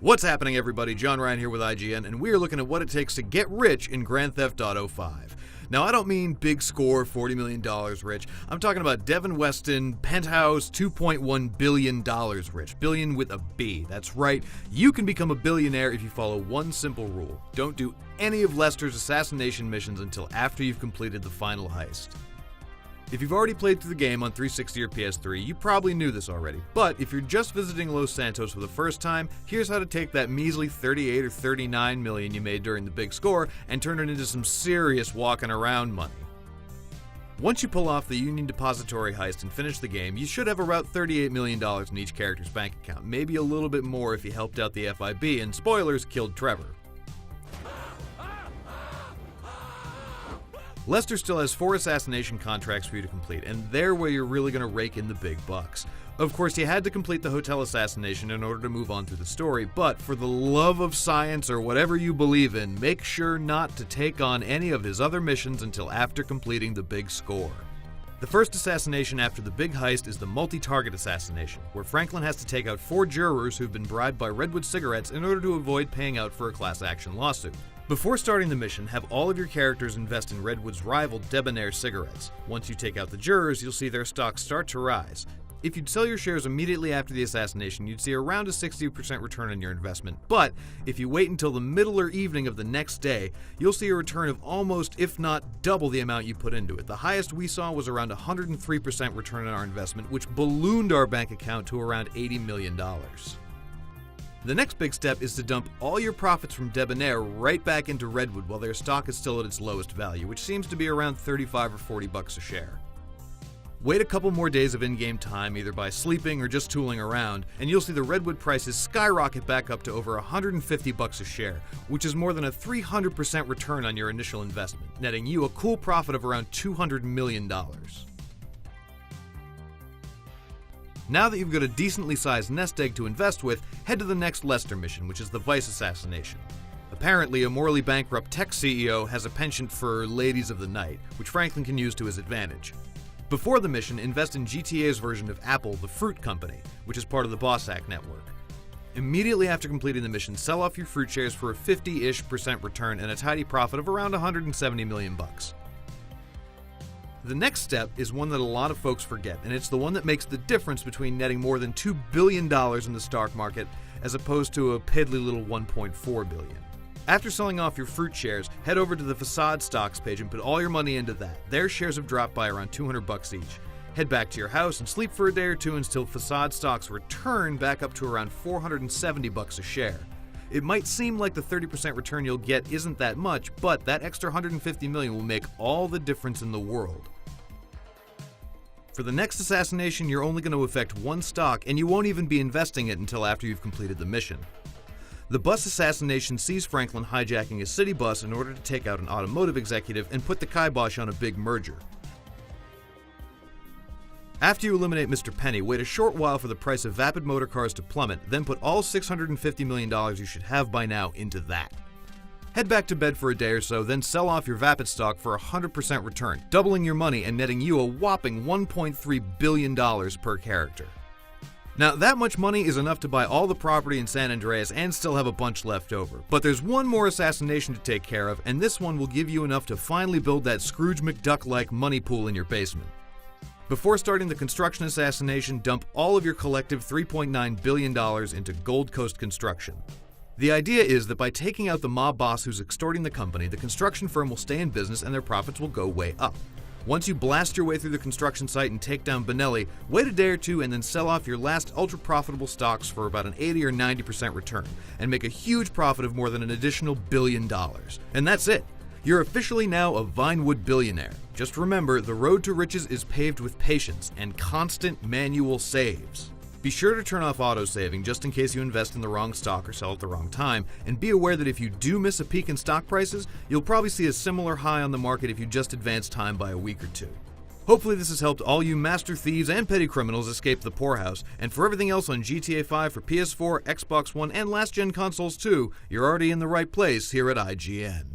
What's happening, everybody? John Ryan here with IGN, and we are looking at what it takes to get rich in Grand Theft Auto 5. Now, I don't mean big score, $40 million rich. I'm talking about Devin Weston, penthouse, $2.1 billion rich. Billion with a B. That's right. You can become a billionaire if you follow one simple rule. Don't do any of Lester's assassination missions until after you've completed the final heist. If you've already played through the game on 360 or PS3, you probably knew this already. But if you're just visiting Los Santos for the first time, here's how to take that measly 38 or 39 million you made during the big score and turn it into some serious walking around money. Once you pull off the Union Depository heist and finish the game, you should have about $38 million in each character's bank account, maybe a little bit more if you helped out the FIB and, spoilers, killed Trevor. Lester still has 4 assassination contracts for you to complete, and they're where you're really going to rake in the big bucks. Of course, you had to complete the hotel assassination in order to move on through the story, but for the love of science or whatever you believe in, make sure not to take on any of his other missions until after completing the big score. The first assassination after the big heist is the multi-target assassination, where Franklin has to take out 4 jurors who've been bribed by Redwood Cigarettes in order to avoid paying out for a class action lawsuit. Before starting the mission, have all of your characters invest in Redwood's rival Debonair Cigarettes. Once you take out the jurors, you'll see their stocks start to rise. If you'd sell your shares immediately after the assassination, you'd see around a 60% return on your investment. But if you wait until the middle or evening of the next day, you'll see a return of almost, if not double, the amount you put into it. The highest we saw was around 103% return on our investment, which ballooned our bank account to around $80 million. The next big step is to dump all your profits from Debonair right back into Redwood while their stock is still at its lowest value, which seems to be around $35 or $40 a share. Wait a couple more days of in-game time, either by sleeping or just tooling around, and you'll see the Redwood prices skyrocket back up to over $150 a share, which is more than a 300% return on your initial investment, netting you a cool profit of around $200 million. Now that you've got a decently sized nest egg to invest with, head to the next Lester mission, which is the Vice assassination. Apparently, a morally bankrupt tech CEO has a penchant for ladies of the night, which Franklin can use to his advantage. Before the mission, invest in GTA's version of Apple, the Fruit Company, which is part of the Bossack network. Immediately after completing the mission, sell off your fruit shares for a 50-ish% return and a tidy profit of around $170 million. The next step is one that a lot of folks forget, and it's the one that makes the difference between netting more than $2 billion in the stock market as opposed to a piddly little $1.4 billion. After selling off your fruit shares, head over to the Facade stocks page and put all your money into that. Their shares have dropped by around $200 each. Head back to your house and sleep for a day or two until Facade stocks return back up to around $470 a share. It might seem like the 30% return you'll get isn't that much, but that extra $150 million will make all the difference in the world. For the next assassination, you're only going to affect one stock, and you won't even be investing it until after you've completed the mission. The bus assassination sees Franklin hijacking a city bus in order to take out an automotive executive and put the kibosh on a big merger. After you eliminate Mr. Penny, wait a short while for the price of vapid motor cars to plummet, then put all $650 million you should have by now into that. Head back to bed for a day or so, then sell off your vapid stock for a 100% return, doubling your money and netting you a whopping $1.3 billion per character. Now, that much money is enough to buy all the property in San Andreas and still have a bunch left over. But there's one more assassination to take care of, and this one will give you enough to finally build that Scrooge McDuck-like money pool in your basement. Before starting the construction assassination, dump all of your collective $3.9 billion into Gold Coast Construction. The idea is that by taking out the mob boss who's extorting the company, the construction firm will stay in business and their profits will go way up. Once you blast your way through the construction site and take down Benelli, wait a day or two and then sell off your last ultra-profitable stocks for about an 80 or 90% return, and make a huge profit of more than an additional $1 billion. And that's it. You're officially now a Vinewood billionaire. Just remember, the road to riches is paved with patience and constant manual saves. Be sure to turn off auto-saving just in case you invest in the wrong stock or sell at the wrong time, and be aware that if you do miss a peak in stock prices, you'll probably see a similar high on the market if you just advance time by a week or two. Hopefully this has helped all you master thieves and petty criminals escape the poorhouse, and for everything else on GTA 5 for PS4, Xbox One, and last-gen consoles too, you're already in the right place here at IGN.